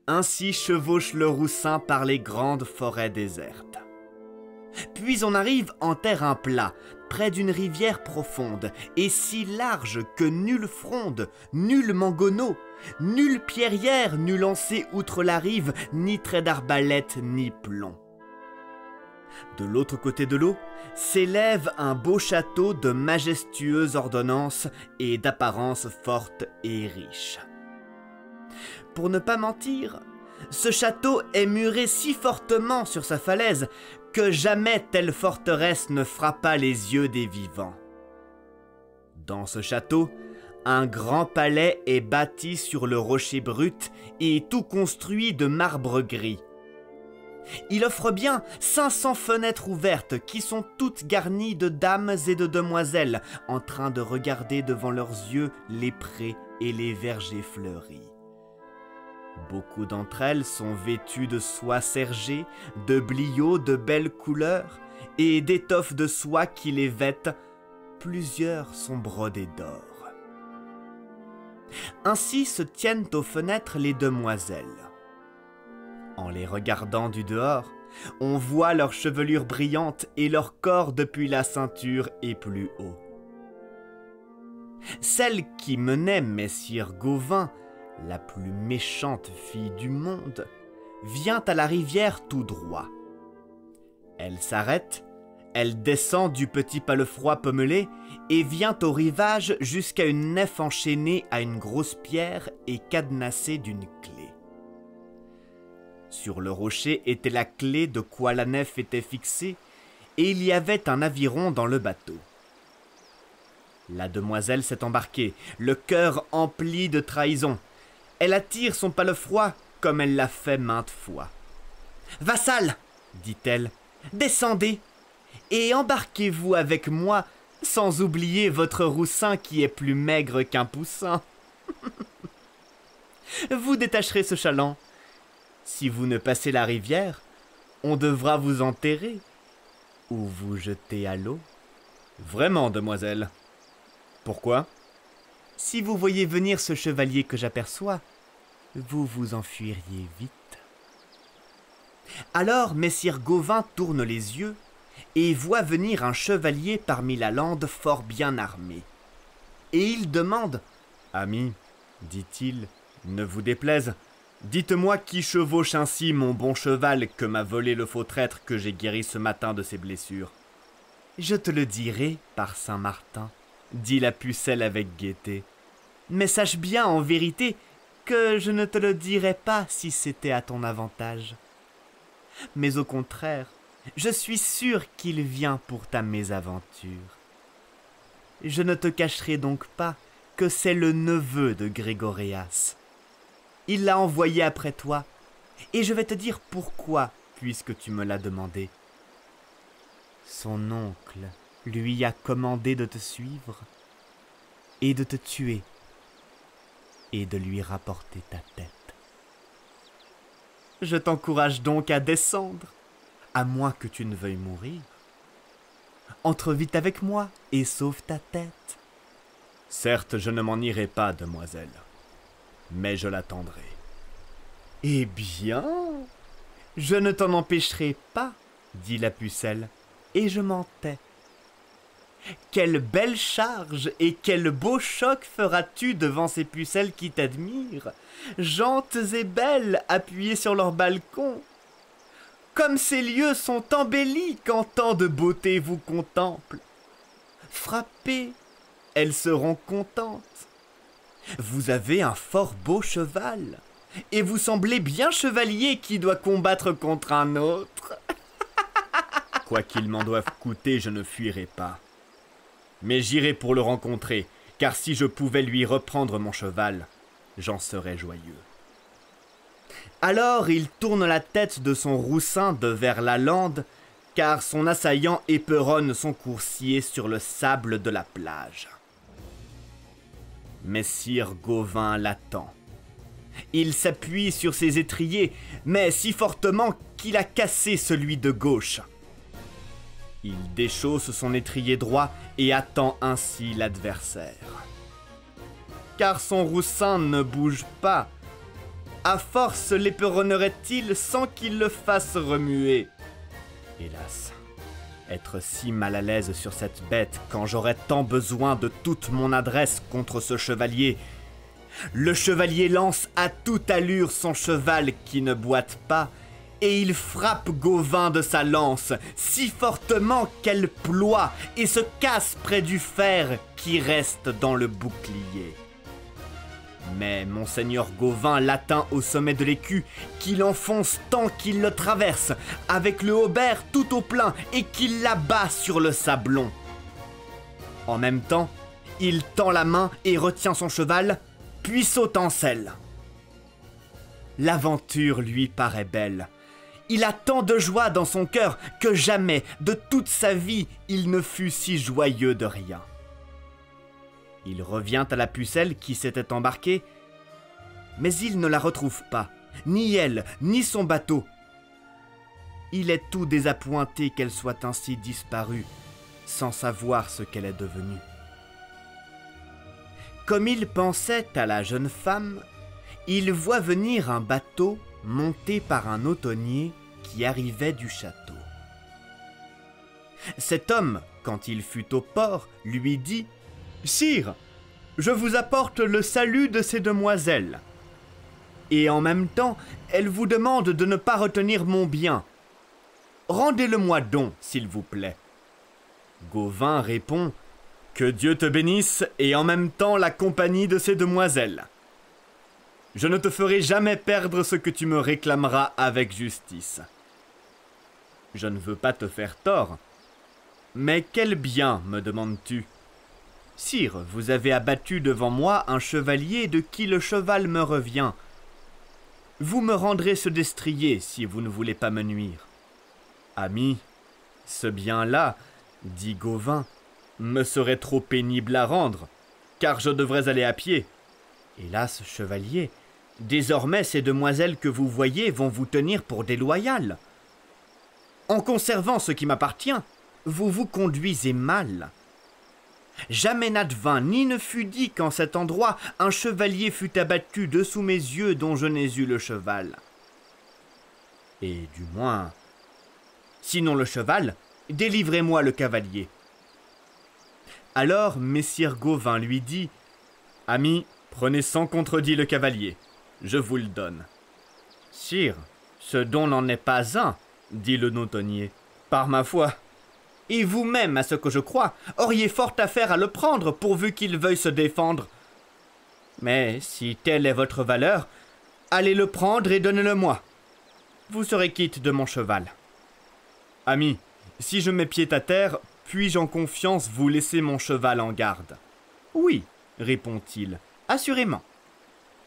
Ainsi chevauche le roussin par les grandes forêts désertes. Puis on arrive en terrain plat, près d'une rivière profonde, et si large que nulle fronde, nul mangonneau, nulle pierrière n'eût lancé outre la rive, ni trait d'arbalète, ni plomb. De l'autre côté de l'eau, s'élève un beau château de majestueuse ordonnance et d'apparence forte et riche. Pour ne pas mentir, ce château est muré si fortement sur sa falaise que jamais telle forteresse ne frappa les yeux des vivants. Dans ce château, un grand palais est bâti sur le rocher brut et tout construit de marbre gris. Il offre bien 500 fenêtres ouvertes qui sont toutes garnies de dames et de demoiselles en train de regarder devant leurs yeux les prés et les vergers fleuris. Beaucoup d'entre elles sont vêtues de soie sergée, de bliots de belles couleurs et d'étoffes de soie qui les vêtent. Plusieurs sont brodées d'or. Ainsi se tiennent aux fenêtres les demoiselles. En les regardant du dehors, on voit leur chevelure brillante et leur corps depuis la ceinture et plus haut. Celle qui menait messire Gauvin, la plus méchante fille du monde, vient à la rivière tout droit. Elle s'arrête, elle descend du petit palefroid pommelé et vient au rivage jusqu'à une nef enchaînée à une grosse pierre et cadenassée d'une clé. Sur le rocher était la clé de quoi la nef était fixée, et il y avait un aviron dans le bateau. La demoiselle s'est embarquée, le cœur empli de trahison. Elle attire son palefroid comme elle l'a fait maintes fois. « Vassal, dit-elle, descendez, et embarquez-vous avec moi, sans oublier votre roussin qui est plus maigre qu'un poussin. Vous détacherez ce chaland. Si vous ne passez la rivière, on devra vous enterrer ou vous jeter à l'eau. »« Vraiment, demoiselle. Pourquoi ? » ?»« Si vous voyez venir ce chevalier que j'aperçois, vous vous enfuiriez vite. » Alors messire Gauvin tourne les yeux et voit venir un chevalier parmi la lande fort bien armé. Et il demande « Ami, dit-il, ne vous déplaise, dites-moi qui chevauche ainsi mon bon cheval que m'a volé le faux traître que j'ai guéri ce matin de ses blessures. »« Je te le dirai, par Saint-Martin, dit la pucelle avec gaieté. Mais sache bien en vérité que je ne te le dirais pas si c'était à ton avantage. Mais au contraire, je suis sûr qu'il vient pour ta mésaventure. Je ne te cacherai donc pas que c'est le neveu de Grégoréas. Il l'a envoyé après toi, et je vais te dire pourquoi, puisque tu me l'as demandé. Son oncle lui a commandé de te suivre et de te tuer et de lui rapporter ta tête. Je t'encourage donc à descendre, à moins que tu ne veuilles mourir. Entre vite avec moi et sauve ta tête. Certes, je ne m'en irai pas, demoiselle, mais je l'attendrai. Eh bien, je ne t'en empêcherai pas, dit la pucelle, et je m'en tais. Quelle belle charge et quel beau choc feras-tu devant ces pucelles qui t'admirent, jantes et belles, appuyées sur leur balcon. Comme ces lieux sont embellis quand tant de beauté vous contemple. Frappez, elles seront contentes. Vous avez un fort beau cheval, et vous semblez bien chevalier qui doit combattre contre un autre. Quoi qu'il m'en doive coûter, je ne fuirai pas. Mais j'irai pour le rencontrer, car si je pouvais lui reprendre mon cheval, j'en serais joyeux. Alors il tourne la tête de son roussin de vers la lande, car son assaillant éperonne son coursier sur le sable de la plage. Messire Gauvin l'attend. Il s'appuie sur ses étriers, mais si fortement qu'il a cassé celui de gauche. Il déchausse son étrier droit et attend ainsi l'adversaire. Car son roussin ne bouge pas. À force l'éperonnerait-il sans qu'il le fasse remuer? Hélas, être si mal à l'aise sur cette bête quand j'aurais tant besoin de toute mon adresse contre ce chevalier. Le chevalier lance à toute allure son cheval qui ne boite pas, et il frappe Gauvin de sa lance si fortement qu'elle ploie et se casse près du fer qui reste dans le bouclier. Mais monseigneur Gauvin l'atteint au sommet de l'écu, qu'il enfonce tant qu'il le traverse, avec le haubert tout au plein, et qu'il l'abat sur le sablon. En même temps, il tend la main et retient son cheval, puis saute en selle. L'aventure lui paraît belle. Il a tant de joie dans son cœur que jamais, de toute sa vie, il ne fut si joyeux de rien. Il revient à la pucelle qui s'était embarquée, mais il ne la retrouve pas, ni elle, ni son bateau. Il est tout désappointé qu'elle soit ainsi disparue, sans savoir ce qu'elle est devenue. Comme il pensait à la jeune femme, il voit venir un bateau monté par un automnier qui arrivait du château. Cet homme, quand il fut au port, lui dit « Sire, je vous apporte le salut de ces demoiselles. Et en même temps, elles vous demandent de ne pas retenir mon bien. Rendez-le-moi donc, s'il vous plaît. » Gauvin répond « Que Dieu te bénisse et en même temps la compagnie de ces demoiselles. Je ne te ferai jamais perdre ce que tu me réclameras avec justice. Je ne veux pas te faire tort. Mais quel bien, me demandes-tu? Sire, vous avez abattu devant moi un chevalier de qui le cheval me revient. Vous me rendrez ce destrier si vous ne voulez pas me nuire. Ami, ce bien-là, dit Gauvin, me serait trop pénible à rendre, car je devrais aller à pied. Hélas, chevalier, désormais ces demoiselles que vous voyez vont vous tenir pour déloyales. En conservant ce qui m'appartient, vous vous conduisez mal. Jamais n'advint ni ne fut dit qu'en cet endroit un chevalier fut abattu dessous mes yeux dont je n'ai eu le cheval. Et du moins, sinon le cheval, délivrez-moi le cavalier. Alors messire Gauvin lui dit « Ami, prenez sans contredit le cavalier, je vous le donne. »« Sire, ce don n'en est pas un, dit le notonnier, par ma foi. Et vous-même, à ce que je crois, auriez fort affaire à le prendre pourvu qu'il veuille se défendre. Mais si telle est votre valeur, allez le prendre et donnez-le-moi. Vous serez quitte de mon cheval. »« Ami, si je mets pied à terre, puis-je en confiance vous laisser mon cheval en garde? »« Oui, répond-il, assurément.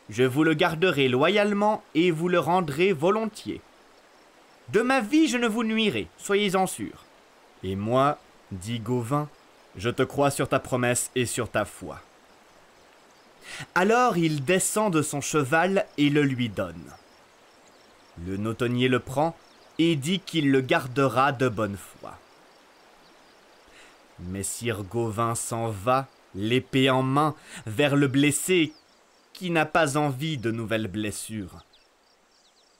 Je vous le garderai loyalement et vous le rendrai volontiers. De ma vie, je ne vous nuirai, soyez-en sûr. Et moi, dit Gauvin, je te crois sur ta promesse et sur ta foi. » Alors il descend de son cheval et le lui donne. Le notonnier le prend et dit qu'il le gardera de bonne foi. Messire Gauvin s'en va, l'épée en main, vers le blessé qui n'a pas envie de nouvelles blessures.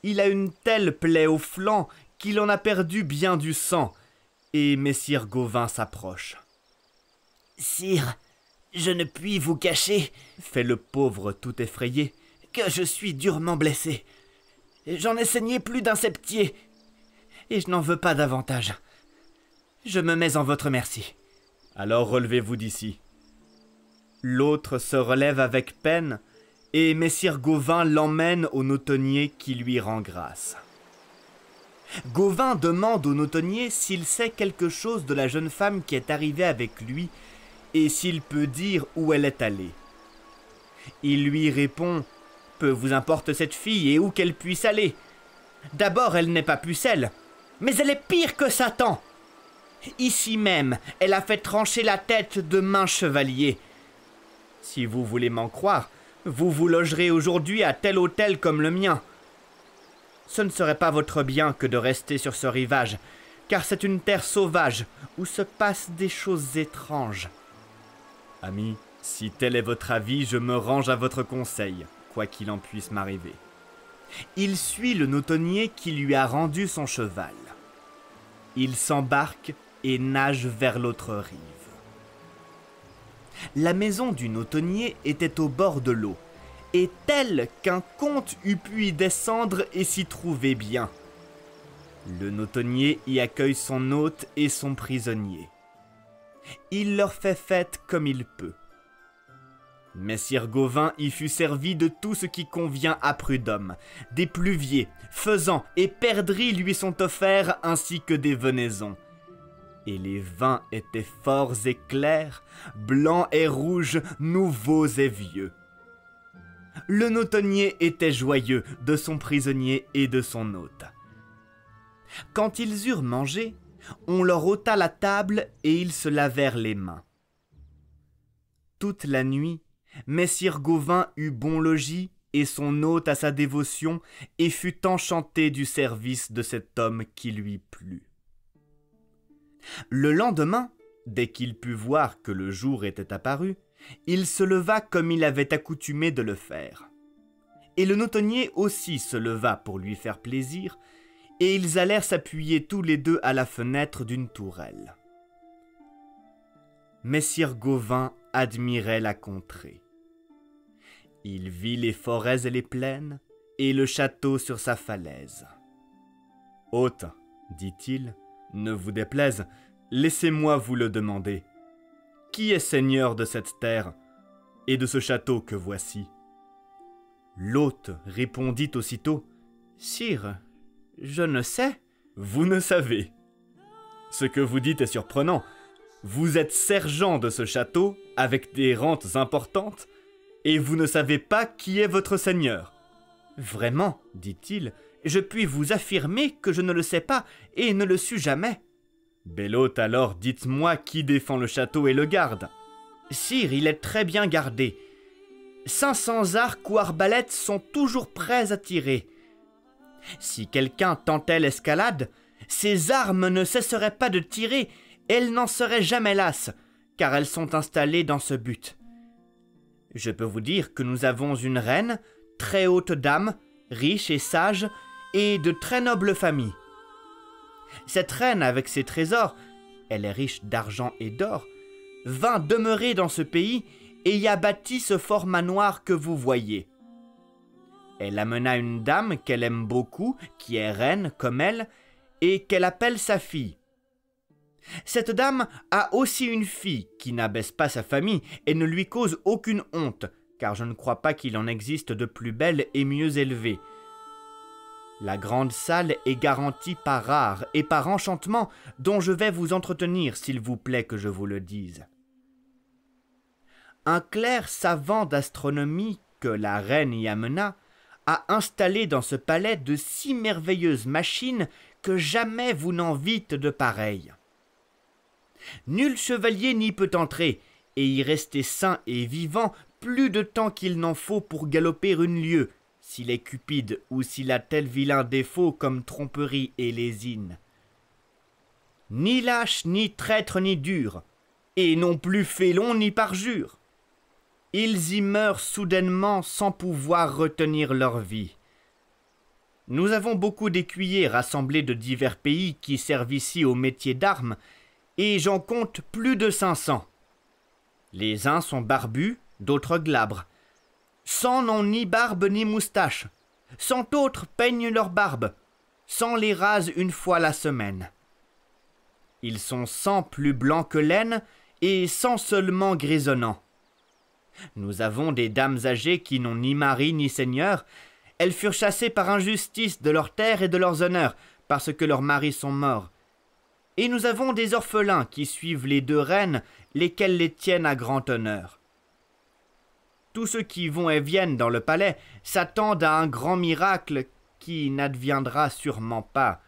Il a une telle plaie au flanc qu'il en a perdu bien du sang, et messire Gauvin s'approche. « Sire, je ne puis vous cacher, fait le pauvre tout effrayé, que je suis durement blessé. J'en ai saigné plus d'un septier, et je n'en veux pas davantage. Je me mets en votre merci. » Alors relevez-vous d'ici. L'autre se relève avec peine, et messire Gauvin l'emmène au notonnier qui lui rend grâce. Gauvin demande au notonnier s'il sait quelque chose de la jeune femme qui est arrivée avec lui et s'il peut dire où elle est allée. Il lui répond « Peu vous importe cette fille et où qu'elle puisse aller. D'abord, elle n'est pas pucelle, mais elle est pire que Satan. Ici même, elle a fait trancher la tête de maints chevaliers. Si vous voulez m'en croire, vous vous logerez aujourd'hui à tel hôtel comme le mien. Ce ne serait pas votre bien que de rester sur ce rivage, car c'est une terre sauvage où se passent des choses étranges. Ami, si tel est votre avis, je me range à votre conseil, quoi qu'il en puisse m'arriver. Il suit le notonnier qui lui a rendu son cheval. Il s'embarque et nage vers l'autre rive. La maison du notonnier était au bord de l'eau, et telle qu'un comte eût pu y descendre et s'y trouver bien. Le notonnier y accueille son hôte et son prisonnier. Il leur fait fête comme il peut. Messire Gauvin y fut servi de tout ce qui convient à Prud'homme. Des pluviers, faisans et perdrix lui sont offerts ainsi que des venaisons. Et les vins étaient forts et clairs, blancs et rouges, nouveaux et vieux. Le notonnier était joyeux de son prisonnier et de son hôte. Quand ils eurent mangé, on leur ôta la table et ils se lavèrent les mains. Toute la nuit, Messire Gauvin eut bon logis et son hôte à sa dévotion et fut enchanté du service de cet homme qui lui plut. Le lendemain, dès qu'il put voir que le jour était apparu, il se leva comme il avait accoutumé de le faire. Et le notonnier aussi se leva pour lui faire plaisir, et ils allèrent s'appuyer tous les deux à la fenêtre d'une tourelle. Messire Gauvin admirait la contrée. Il vit les forêts et les plaines, et le château sur sa falaise. « Hôte, dit-il, ne vous déplaise, laissez-moi vous le demander. Qui est seigneur de cette terre et de ce château que voici ?» L'hôte répondit aussitôt, « Sire, je ne sais. »« Vous ne savez. Ce que vous dites est surprenant. Vous êtes sergent de ce château avec des rentes importantes et vous ne savez pas qui est votre seigneur. »« Vraiment, dit-il, je puis vous affirmer que je ne le sais pas et ne le sus jamais. »« Bel hôte, alors dites-moi qui défend le château et le garde. »« Sire, il est très bien gardé. 500 arcs ou arbalètes sont toujours prêts à tirer. Si quelqu'un tentait l'escalade, ses armes ne cesseraient pas de tirer, et elles n'en seraient jamais lasses, car elles sont installées dans ce but. Je peux vous dire que nous avons une reine, très haute dame, riche et sage, et de très noble famille. Cette reine, avec ses trésors, elle est riche d'argent et d'or, vint demeurer dans ce pays et y a bâti ce fort manoir que vous voyez. Elle amena une dame qu'elle aime beaucoup, qui est reine comme elle, et qu'elle appelle sa fille. Cette dame a aussi une fille qui n'abaisse pas sa famille et ne lui cause aucune honte, car je ne crois pas qu'il en existe de plus belle et mieux élevée. La grande salle est garantie par art et par enchantement dont je vais vous entretenir s'il vous plaît que je vous le dise. Un clerc savant d'astronomie que la reine y amena a installé dans ce palais de si merveilleuses machines que jamais vous n'en vîtes de pareilles. Nul chevalier n'y peut entrer et y rester sain et vivant plus de temps qu'il n'en faut pour galoper une lieue, s'il est cupide ou s'il a tel vilain défaut comme tromperie et lésine. Ni lâche, ni traître, ni dur, et non plus félon ni parjure. Ils y meurent soudainement sans pouvoir retenir leur vie. Nous avons beaucoup d'écuyers rassemblés de divers pays qui servent ici au métier d'armes, et j'en compte plus de 500. Les uns sont barbus, d'autres glabres. 100 n'ont ni barbe ni moustache. 100 autres peignent leur barbe. 100 les rasent une fois la semaine. Ils sont 100 plus blancs que laine et 100 seulement grisonnants. Nous avons des dames âgées qui n'ont ni mari ni seigneur. Elles furent chassées par injustice de leurs terres et de leurs honneurs, parce que leurs maris sont morts. Et nous avons des orphelins qui suivent les deux reines, lesquelles les tiennent à grand honneur. Tous ceux qui vont et viennent dans le palais s'attendent à un grand miracle qui n'adviendra sûrement pas.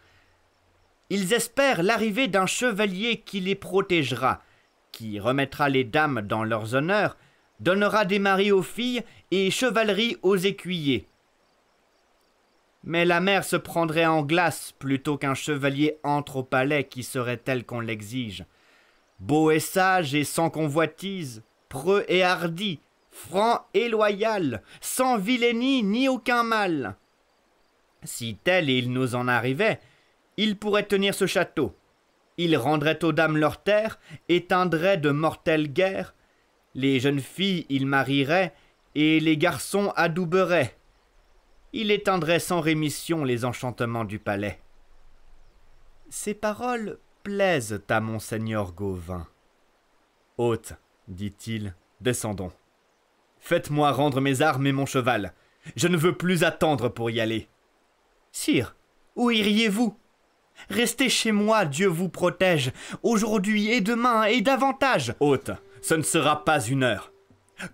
Ils espèrent l'arrivée d'un chevalier qui les protégera, qui remettra les dames dans leurs honneurs, donnera des maris aux filles et chevalerie aux écuyers. Mais la mer se prendrait en glace plutôt qu'un chevalier entre au palais qui serait tel qu'on l'exige. Beau et sage et sans convoitise, preux et hardi, franc et loyal, sans vilainie ni aucun mal. Si tel il nous en arrivait, il pourrait tenir ce château. Il rendrait aux dames leurs terres, éteindrait de mortelles guerres. Les jeunes filles il marierait, et les garçons adouberait. Il éteindrait sans rémission les enchantements du palais. Ces paroles plaisent à monseigneur Gauvin. Hôte, dit-il, descendons. Faites-moi rendre mes armes et mon cheval. Je ne veux plus attendre pour y aller. Sire, où iriez-vous? Restez chez moi, Dieu vous protège, aujourd'hui et demain et davantage. Hôte, ce ne sera pas une heure.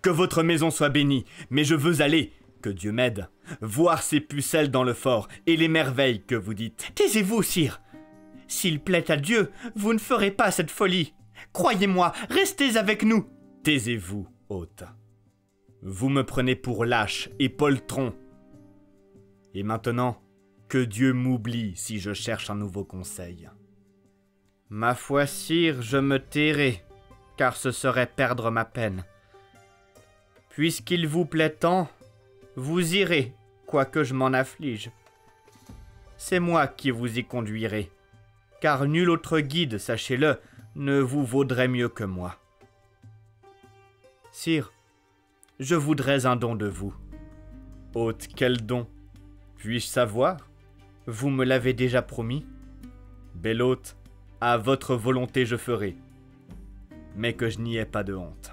Que votre maison soit bénie, mais je veux aller, que Dieu m'aide, voir ces pucelles dans le fort et les merveilles que vous dites. Taisez-vous, sire. S'il plaît à Dieu, vous ne ferez pas cette folie. Croyez-moi, restez avec nous. Taisez-vous, hôte. Vous me prenez pour lâche et poltron. Et maintenant, que Dieu m'oublie si je cherche un nouveau conseil. Ma foi, sire, je me tairai, car ce serait perdre ma peine. Puisqu'il vous plaît tant, vous irez, quoique je m'en afflige. C'est moi qui vous y conduirai, car nul autre guide, sachez-le, ne vous vaudrait mieux que moi. Sire, je voudrais un don de vous. Hôte, quel don? Puis-je savoir? Vous me l'avez déjà promis. Bel hôte, à votre volonté je ferai, mais que je n'y ai pas de honte.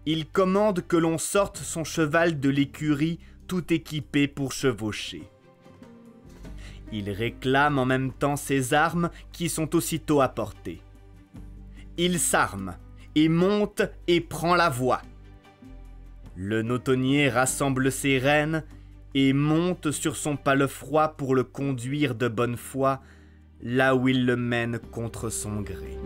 Il commande que l'on sorte son cheval de l'écurie tout équipé pour chevaucher. Il réclame en même temps ses armes qui sont aussitôt apportées. Il s'arme et monte et prend la voie. Le notonnier rassemble ses rênes et monte sur son palefroid pour le conduire de bonne foi là où il le mène contre son gré.